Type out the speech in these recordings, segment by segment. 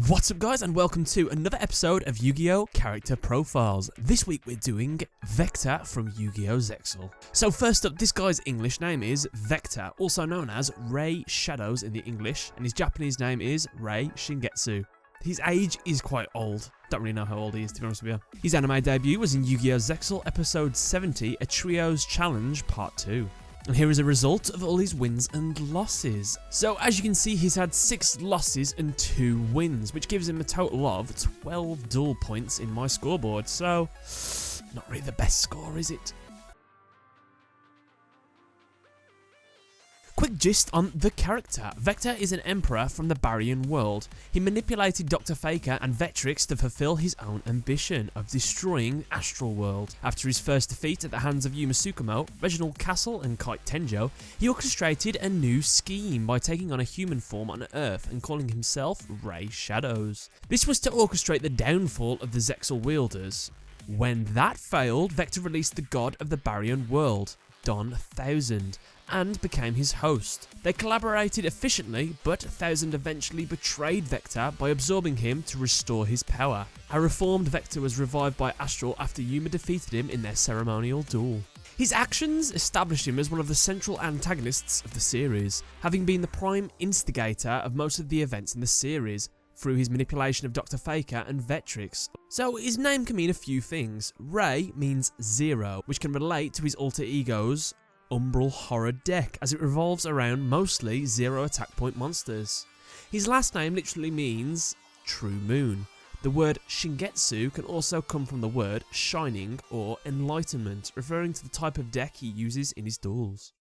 What's up guys, and welcome to another episode of Yu-Gi-Oh! Character Profiles. This week we're doing Vector from Yu-Gi-Oh! Zexal. So first up, this guy's English name is Vector, also known as Ray Shadows in the English, and his Japanese name is Ray Shingetsu. His age is quite old. Don't really know how old he is, to be honest with you. His anime debut was in Yu-Gi-Oh! Zexal episode 70, A Trio's Challenge Part 2. And here is a result of all his wins and losses. So as you can see, he's had 6 losses and 2 wins, which gives him a total of 12 duel points in my scoreboard. So, not really the best score, is it? Quick gist on the character. Vector is an emperor from the Baryon world. He manipulated Dr. Faker and Vectrix to fulfill his own ambition of destroying Astral World. After his first defeat at the hands of Yuma Tsukumo, Reginald Castle and Kite Tenjo, he orchestrated a new scheme by taking on a human form on Earth and calling himself Ray Shadows. This was to orchestrate the downfall of the Zexal wielders. When that failed, Vector released the god of the Baryon world, Don 1000, and became his host. They collaborated efficiently, but 1000 eventually betrayed Vector by absorbing him to restore his power. A reformed Vector was revived by Astral after Yuma defeated him in their ceremonial duel. His actions established him as one of the central antagonists of the series, having been the prime instigator of most of the events in the series, through his manipulation of Dr. Faker and Vectrix. So his name can mean a few things. Ray means 0, which can relate to his alter ego's Umbral Horror deck, as it revolves around mostly 0 attack point monsters. His last name literally means true moon. The word Shingetsu can also come from the word shining or enlightenment, referring to the type of deck he uses in his duels.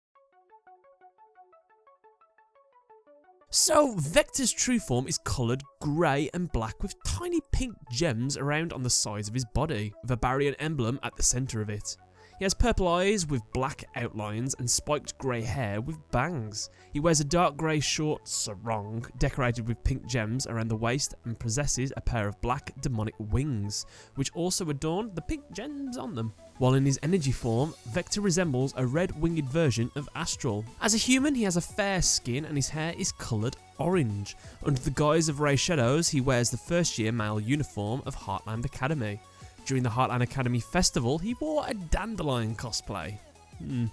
So, Vector's true form is coloured grey and black with tiny pink gems around on the sides of his body, with a Baryon emblem at the centre of it. He has purple eyes with black outlines and spiked grey hair with bangs. He wears a dark grey short sarong decorated with pink gems around the waist and possesses a pair of black demonic wings, which also adorn the pink gems on them. While in his energy form, Vector resembles a red-winged version of Astral. As a human, he has a fair skin and his hair is coloured orange. Under the guise of Ray Shadows, he wears the first-year male uniform of Heartland Academy. During the Heartland Academy festival, he wore a dandelion cosplay. And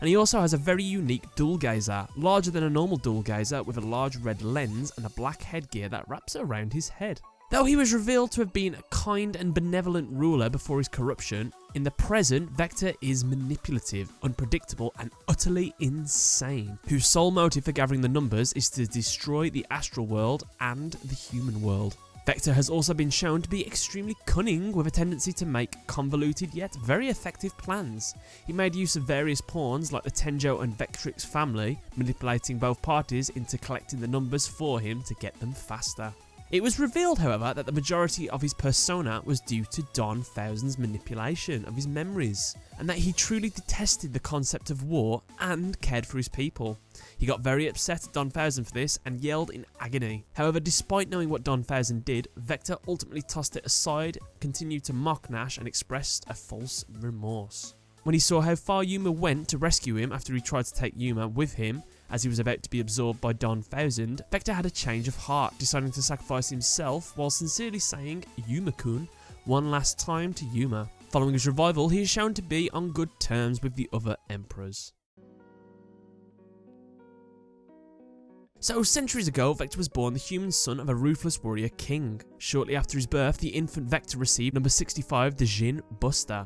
he also has a very unique dual gazer, larger than a normal dual gazer, with a large red lens and a black headgear that wraps around his head. Though he was revealed to have been a kind and benevolent ruler before his corruption, in the present, Vector is manipulative, unpredictable, and utterly insane, whose sole motive for gathering the numbers is to destroy the astral world and the human world. Vector has also been shown to be extremely cunning, with a tendency to make convoluted yet very effective plans. He made use of various pawns like the Tenjo and Vectrix family, manipulating both parties into collecting the numbers for him to get them faster. It was revealed, however, that the majority of his persona was due to Don 1000's manipulation of his memories, and that he truly detested the concept of war and cared for his people. He got very upset at Don 1000 for this and yelled in agony. However, despite knowing what Don 1000 did, Vector ultimately tossed it aside, continued to mock Nash, and expressed a false remorse. When he saw how far Yuma went to rescue him after he tried to take Yuma with him, as he was about to be absorbed by Don 1000, Vector had a change of heart, deciding to sacrifice himself while sincerely saying Yuma-kun one last time to Yuma. Following his revival, he is shown to be on good terms with the other emperors. So, centuries ago, Vector was born the human son of a ruthless warrior king. Shortly after his birth, the infant Vector received number 65 the Jin Buster,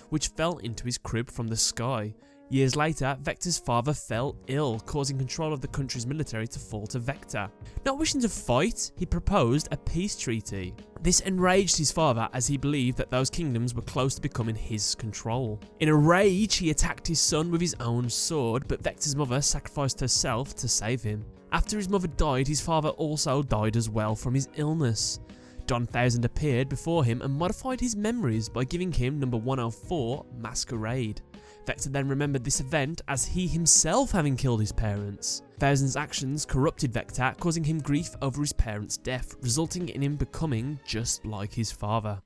which fell into his crib from the sky. Years later, Vector's father fell ill, causing control of the country's military to fall to Vector. Not wishing to fight, he proposed a peace treaty. This enraged his father, as he believed that those kingdoms were close to becoming his control. In a rage, he attacked his son with his own sword, but Vector's mother sacrificed herself to save him. After his mother died, his father also died as well from his illness. Don 1000 appeared before him and modified his memories by giving him number 104, Masquerade. Vector then remembered this event as he himself having killed his parents. 1000's actions corrupted Vector, causing him grief over his parents' death, resulting in him becoming just like his father.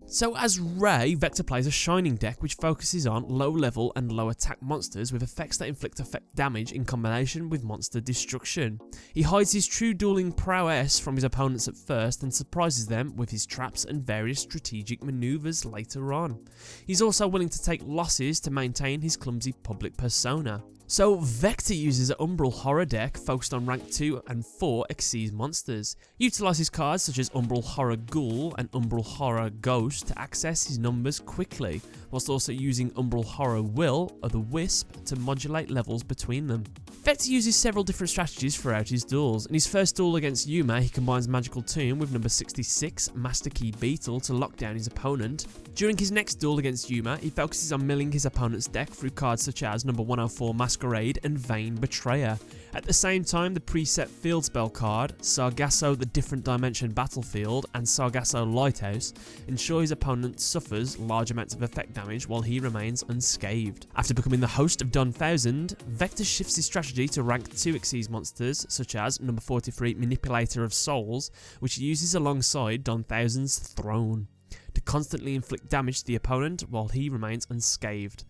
So as Ray, Vector plays a Shining deck which focuses on low level and low attack monsters with effects that inflict effect damage in combination with monster destruction. He hides his true dueling prowess from his opponents at first and surprises them with his traps and various strategic maneuvers later on. He's also willing to take losses to maintain his clumsy public persona. So Vector uses an Umbral Horror deck focused on rank 2 and 4 Xyz monsters. He utilises cards such as Umbral Horror Ghoul and Umbral Horror Ghost to access his numbers quickly, whilst also using Umbral Horror Will or the Wisp to modulate levels between them. Vector uses several different strategies throughout his duels. In his first duel against Yuma, he combines Magical Tomb with number 66 Master Key Beetle to lock down his opponent. During his next duel against Yuma, he focuses on milling his opponent's deck through cards such as number 104 Masquerade and Vain Betrayer. At the same time, the preset field spell card, Sargasso the Different Dimension Battlefield and Sargasso Lighthouse, ensure his opponent suffers large amounts of effect damage while he remains unscathed. After becoming the host of Don 1000, Vector shifts his strategy to rank 2 Xyz monsters such as number 43 Manipulator of Souls, which he uses alongside Don 1000's Throne to constantly inflict damage to the opponent while he remains unscathed.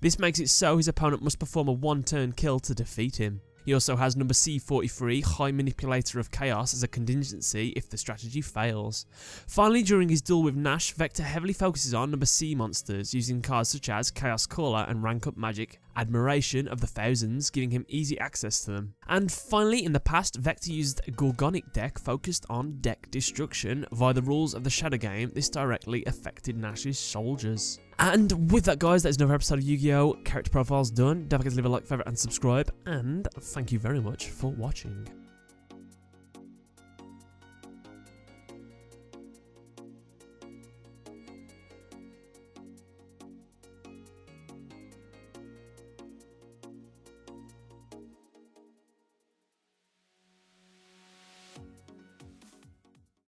This makes it so his opponent must perform a one-turn kill to defeat him. He also has number C43, High Manipulator of Chaos, as a contingency if the strategy fails. Finally, during his duel with Nash, Vector heavily focuses on number C monsters, using cards such as Chaos Caller and Rank Up Magic, Admiration of the Thousands, giving him easy access to them. And finally, in the past, Vector used a Gorgonic deck focused on deck destruction. Via the rules of the Shadow game, this directly affected Nash's soldiers. And with that, guys, that is another episode of Yu-Gi-Oh! Character Profiles done. Don't forget to leave a like, favourite and subscribe, and thank you very much for watching.